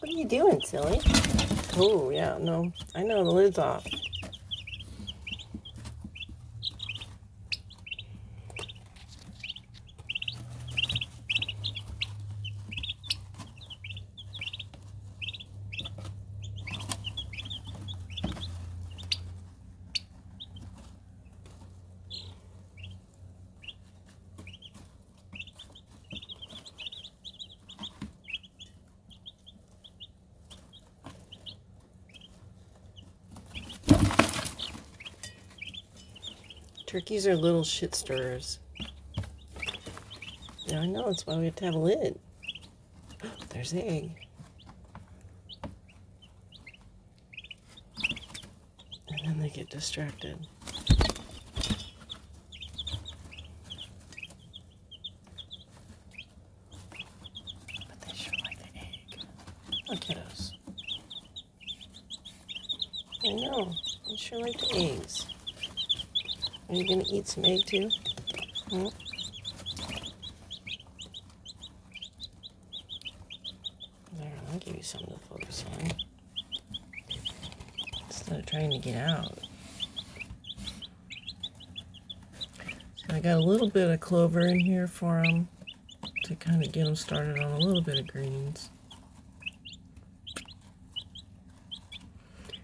What are you doing, silly? Oh, yeah, no. I know, the lid's off. Turkeys are little shit stirrers. Yeah, I know, that's why we have to have a lid. There's the egg. And then they get distracted. But they sure like the egg. Look, kiddos. I know, they sure like the eggs. Are you gonna eat some egg too? Hmm? There, I'll give you something to focus on. Instead of trying to get out. So I got a little bit of clover in here for them to kind of get them started on a little bit of greens.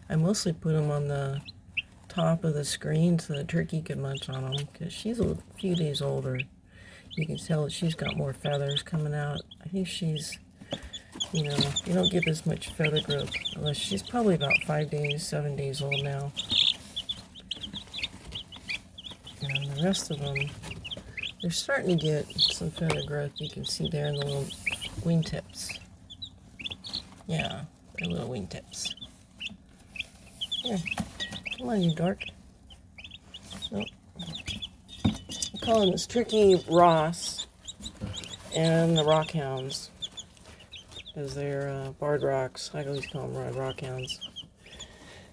I mostly put them on the top of the screen so the turkey could munch on them because she's a few days older. You can tell that she's got more feathers coming out. I think she's, you know, you don't get this much feather growth unless she's probably about 5 days, 7 days old now. And the rest of them, they're starting to get some feather growth. You can see there in the little wingtips. Yeah, they're little wingtips. Here, come on, you dork. Nope. I call him this Turkey Ross and the Rockhounds, because they're barred rocks. I always call them rockhounds.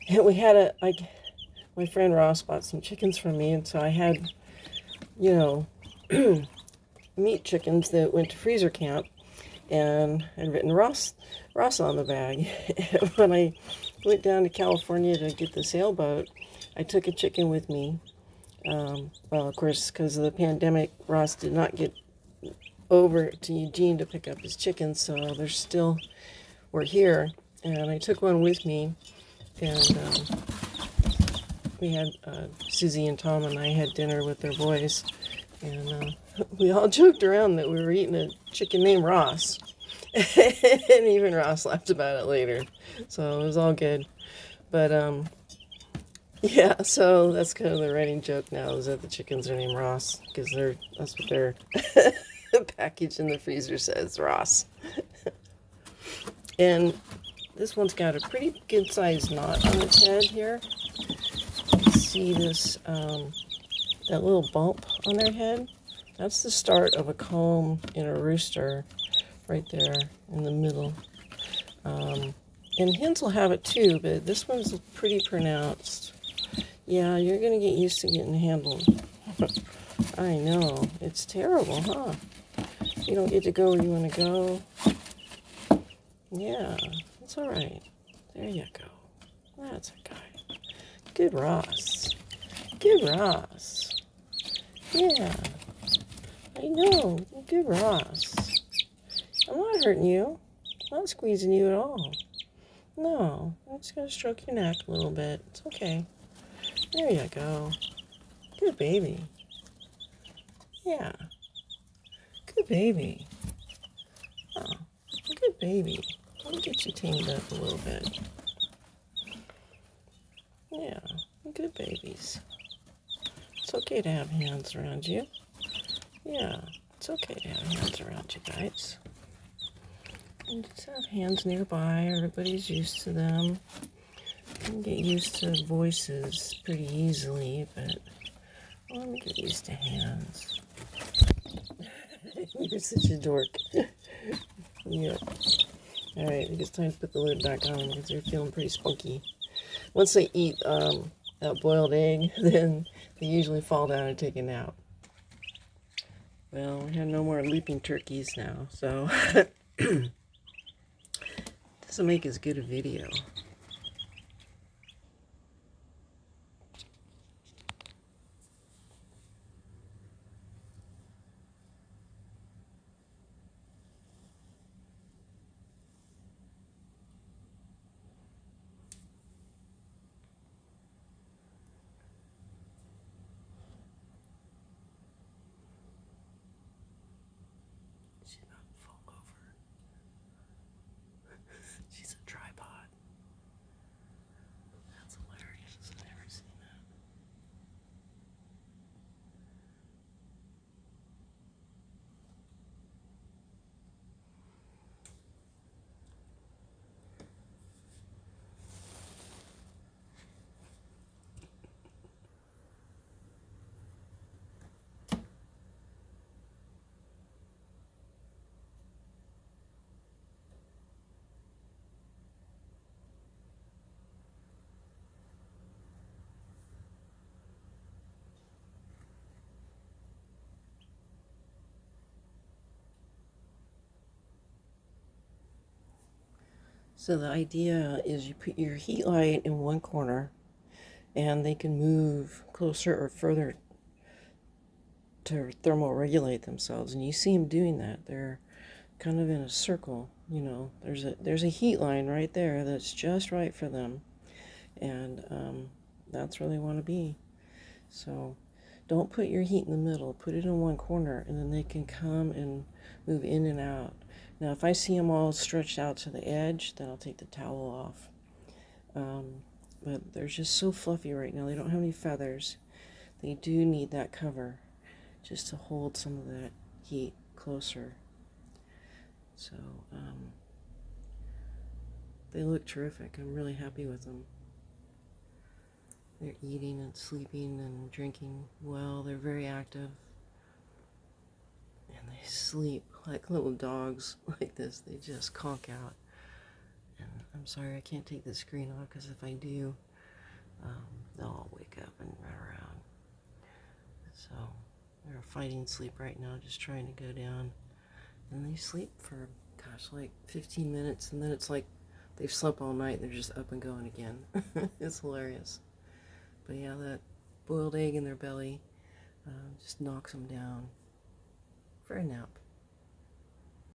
And we had my friend Ross bought some chickens from me, and so I had, you know, meat chickens that went to freezer camp, and I'd written Ross on the bag. When I went down to California to get the sailboat, I took a chicken with me. Well, of course, because of the pandemic, Ross did not get over to Eugene to pick up his chickens, so we're here. And I took one with me, and we had Susie and Tom and I had dinner with their boys, and we all joked around that we were eating a chicken named Ross. And even Ross laughed about it later, so it was all good. But yeah, so that's kind of the running joke now, is that the chickens are named Ross because that's what their package in the freezer says, Ross. And this one's got a pretty good sized knot on its head here. You see this that little bump on their head? That's the start of a comb in a rooster, right there in the middle. And hens will have it too, but this one's pretty pronounced. Yeah, you're gonna get used to getting handled. I know, it's terrible, huh? You don't get to go where you want to go. Yeah, it's all right. There you go. That's a guy. Good Ross. Good Ross. Yeah, I know. Good Ross. I'm not hurting you. I'm not squeezing you at all. No, I'm just going to stroke your neck a little bit. It's okay. There you go. Good baby. Yeah. Good baby. Oh, good baby. Let me get you tamed up a little bit. Yeah, good babies. It's okay to have hands around you. Yeah, it's okay to have hands around you guys. And just have hands nearby. Everybody's used to them. You can get used to voices pretty easily, but let me get used to hands. You're such a dork. Yeah. All right, I think it's time to put the lid back on because they're feeling pretty spunky. Once they eat that boiled egg, then they usually fall down and take a nap. Well, we have no more leaping turkeys now, so Doesn't make as good a video. She's about to fall over. She's a tripod. That's hilarious. I've never seen that. So the idea is you put your heat light in one corner and they can move closer or further to thermoregulate themselves. And you see them doing that. They're kind of in a circle, you know. There's a heat line right there that's just right for them. And that's where they want to be. So don't put your heat in the middle. Put it in one corner and then they can come and move in and out. Now, if I see them all stretched out to the edge, then I'll take the towel off. But they're just so fluffy right now. They don't have any feathers. They do need that cover just to hold some of that heat closer. So they look terrific. I'm really happy with them. They're eating and sleeping and drinking well. They're very active. And they sleep like little dogs like this. They just conk out. And I'm sorry I can't take the screen off because if I do, they'll all wake up and run around. So they're fighting sleep right now, just trying to go down. And they sleep for, gosh, like 15 minutes. And then it's like they've slept all night. They're just up and going again. It's hilarious. But yeah, that boiled egg in their belly just knocks them down for a nap.